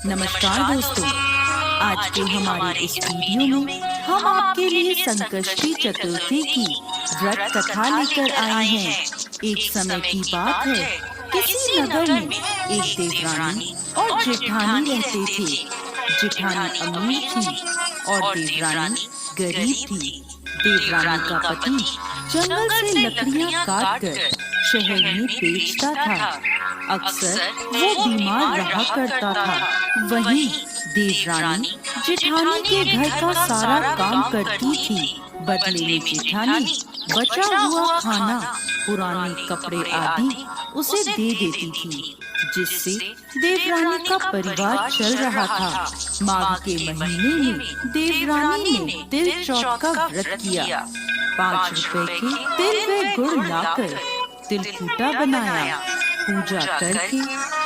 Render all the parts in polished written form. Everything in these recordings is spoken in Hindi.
नमस्कार दोस्तों, आज के हमारे इस वीडियो में हम आपके लिए संकष्टी चतुर्थी की व्रत कथा लेकर आए हैं। एक समय की बात है, किसी नगर में एक देवरानी और जेठानी रहते थे। जेठानी अमीर थी और देवरानी गरीब थी। देवरानी का पति जंगल से लकड़ियां काटकर शहर में बेचता था। अक्सर वो बीमार रहा करता था। वहीं देवरानी जेठानी के घर का सारा काम करती थी। बदले में जेठानी बचा हुआ खाना, पुराने कपड़े आदि उसे दे देती थी, जिससे देवरानी का परिवार चल रहा था। माघ के महीने में देवरानी ने तिल चौथ का व्रत किया। 5 रुपए के तिल व गुड़ लाकर तिलकूटा बनाया। पूजा करके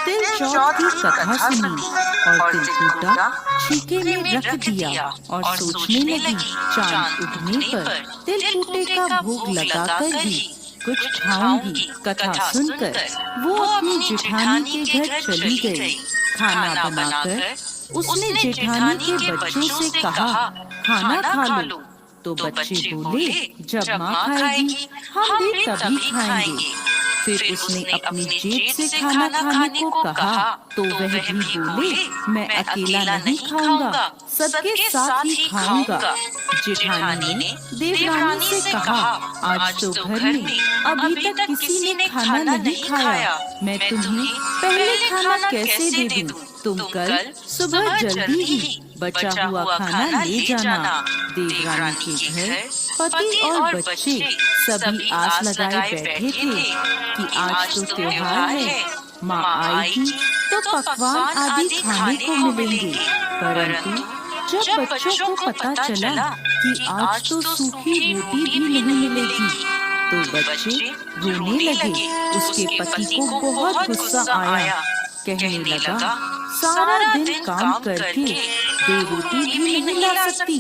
तिल चौथ की कथा सुनी और तिलकूटा छीके में रख दिया और सोचने लगी, चांद उगने पर तिलकूटे का भोग लगाकर ही कुछ खाऊंगी। कथा सुनकर वो अपनी जेठानी के घर चली गई। खाना बनाकर उसने जेठानी के बच्चों से कहा, खाना खा लो। तो बच्चे बोले, जब माँ खाएगी हम भी तभी खाएंगे। फिर उसने अपनी जेब से खाना खाने को कहा तो वह भी बोले, मैं अकेला नहीं खाऊंगा, सबके साथ ही खाऊंगा। जेठानी ने देवरानी से कहा, आज तो घर में अभी तक किसी ने खाना नहीं खाया, मैं तुम्हें पहले खाना कैसे दे दूं? तुम कल सुबह जल्दी ही बचा हुआ खाना ले जाना। देवरानी के घर पति और बच्चे सभी आस लगाए बैठे थे कि आज तो त्योहार है, माँ आएगी तो पकवान आदि खाने को मिलेंगे। परंतु जब बच्चों को पता चला कि आज तो सूखी रोटी भी नहीं मिलेगी, तो बच्चे रोने लगे। उसके पति को बहुत गुस्सा आया। कहने लगा, सारा दिन काम करके 2 रोटी भी नहीं ला सकती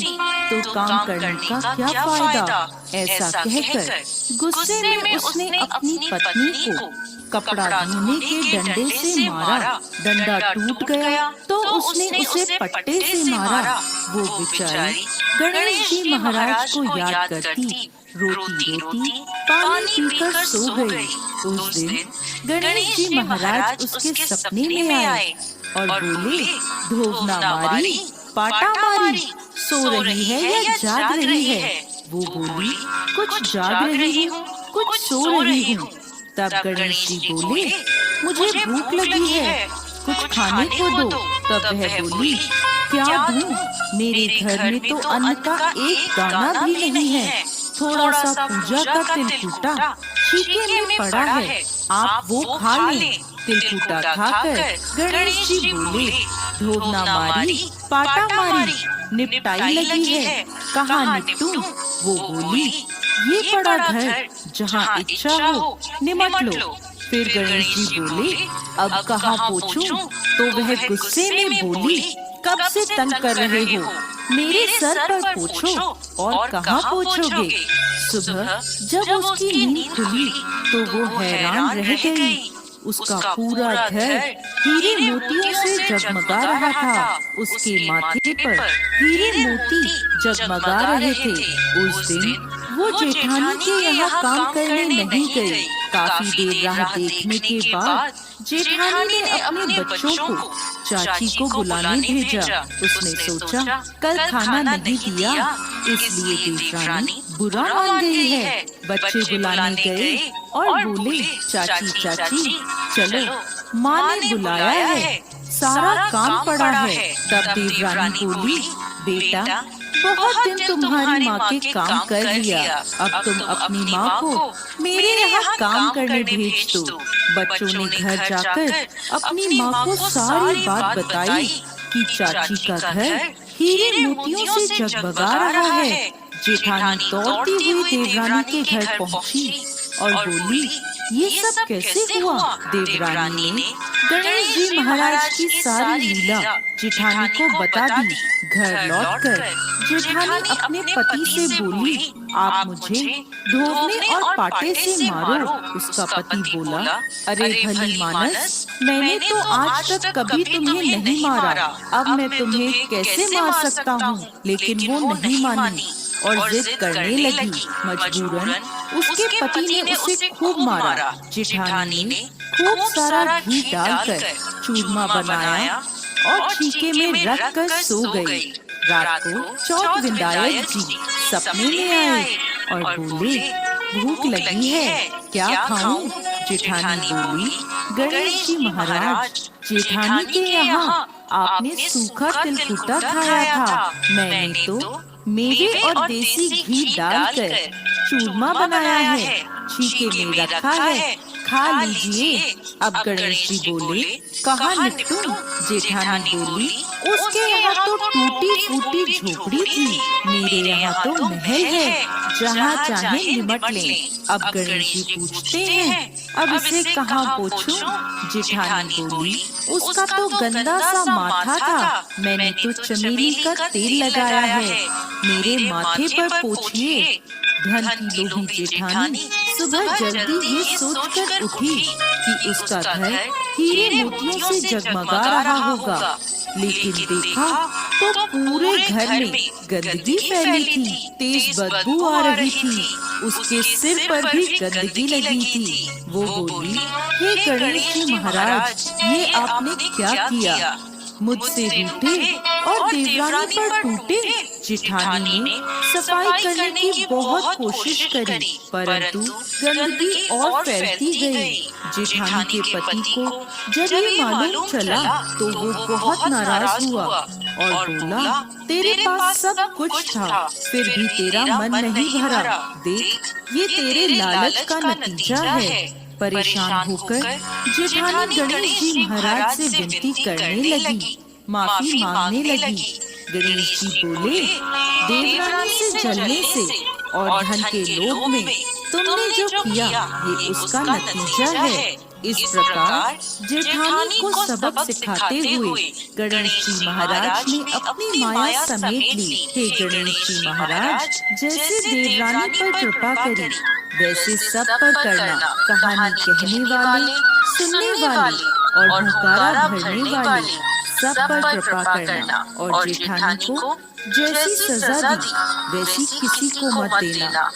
तो काम करने का क्या फायदा? ऐसा कहकर गुस्से में उसने अपनी पत्नी को कपड़ा धोने के डंडे से मारा। डंडा टूट गया तो उसने उसे पट्टे से मारा। वो बेचारी गणेश जी महाराज को याद करती रोती रोती पानी पीकर सो गई। उस दिन गणेश जी महाराज उसके सपने में आए और बोले, धोवना मारी, पाटा मारी, सो रही है या जाग रही है? वो बोली, कुछ जाग रही हूँ, कुछ सो रही हूँ। तब गणेश जी बोले, मुझे भूख लगी है, कुछ खाने को दो। तब वह बोली, क्या दूं? मेरे घर में तो अन्न का एक दाना भी नहीं है। थोड़ा सा पूजा का तिलकूटा छीके में पड़ा है, आप वो खा लें। तिलकूटा खाकर गणेश जी बोले, धोवना मारी, पाटा मारी, निपटाई लगी है, कहाँ निपटूं? वो बोली, ये पड़ा घर, जहाँ इच्छा हो निमट लो। फिर गणेश जी बोले, अब कहाँ पोछूं? तो वह गुस्से में बोली, कब से तंग कर रहे हो? मेरे सर पर पोछो। और कहाँ पोछोगे? सुबह जब उसकी नींद खुली तो वो हैरान रह गई। उसका पूरा घर हीरे मोतियों से जगमगा रहा था। उसके माथे पर हीरे मोती जगमगा रहे थे। उस दिन वो जेठानी के यहाँ काम करने नहीं गई। काफी देर राह देखने के बाद जेठानी ने अपने बच्चों को चाची को बुलाने भेजा। उसने सोचा, कल खाना नहीं दिया इसलिए देवरानी बुरा मान गई है। बच्चे बुलाने गए और बोले, चाची चाची चलो, माँ ने बुलाया है, सारा काम पड़ा है। तब देवरानी बोली, बेटा बहुत दिन तुम्हारी माँ के काम कर लिया, अब तुम अपनी माँ को मेरे यहाँ काम करने भेज दो। बच्चों ने घर जाकर अपनी माँ को सारी बात बताई कि चाची का घर हीरे मोतियों से जगमगा रहा है। जेठानी दौड़ती हुई देवरानी के घर पहुँची और बोली, ये सब कैसे हुआ? देवरानी ने गणेश जी महाराज की सारी लीला जेठानी को बता दी। घर लौटकर जेठानी अपने पति से बोली, आप मुझे धोबने और पाटे से मारो। उसका पति बोला, अरे भली मानस, मैंने तो आज तक कभी तुम्हें नहीं मारा, अब मैं तुम्हें कैसे मार सकता हूँ? लेकिन वो नहीं मानी और जिद करने लगी। मजबूरन उसके पति ने उसे खूब मारा। जेठानी ने खूब सारा घी डालकर चूरमा बनाया और छीके में रखकर सो गई। रात को चौथ विंदायक जी सपने में आए और बोले, भूख लगी है, क्या खाऊं? जेठानी बोली, गणेश जी महाराज, जेठानी के यहाँ आपने सूखा तिलकुटा खाया था, मैंने तो मेवे और देसी घी डालकर चूरमा बनाया है, छीके में रखा है, खा लीजिए। अब गणेश जी बोले, कहाँ निपटूं? जेठानी बोली, उसके यहाँ तो टूटी फूटी झोपड़ी थी, मेरे यहाँ तो महल है, जहाँ चाहे निमट लें। अब गणेश जी पूछते हैं, अब इसे कहाँ पोछूं? जेठानी बोली, उसका तो गंदा सा माथा था, मैंने तो चमेली का तेल लगाया है, मेरे माथे पर पोछिए। धन की लोभी जेठानी सुबह जल्दी ये सोचकर उठी कि उसका घर हीरे मोतियों से जगमगा रहा होगा, लेकिन देखा तो पूरे घर में गंदगी फैली थी, तेज बदबू आ रही थी, उसके सिर पर भी गंदगी लगी थी। वो बोली, हे गणेश जी महाराज, ये आपने क्या किया? मुझसे रूठे और देवरानी पर टूटे। जेठानी ने सफाई करने की बहुत कोशिश करी, परंतु गंदगी और फैलती गई। जेठानी के पति को जब ये मालूम चला तो वो बहुत नाराज हुआ और बोला, तेरे पास सब कुछ था, फिर भी तेरा मन नहीं भरा। देख, ये तेरे लालच का नतीजा है। परेशान होकर जेठानी गणेश जी महाराज से विनती करने लगी, माफी मांगने लगी। गणेश जी बोले, देवरानी से जलने से और धन के लोभ में तुमने जो किया, ये उसका नतीजा है। इस प्रकार जेठानी को सबक सिखाते हुए गणेश जी महाराज ने अपनी माया समेट ली। हे गणेश जी महाराज, जैसे देवरानी पर कृपा करी, वैसे सब पर करना। कहानी कहने वाले, सुनने वाले और हुंकारा भरने वाले सब पर कृपा करना, और जेठानी को जैसी सजा दी वैसी किसी को मत देना।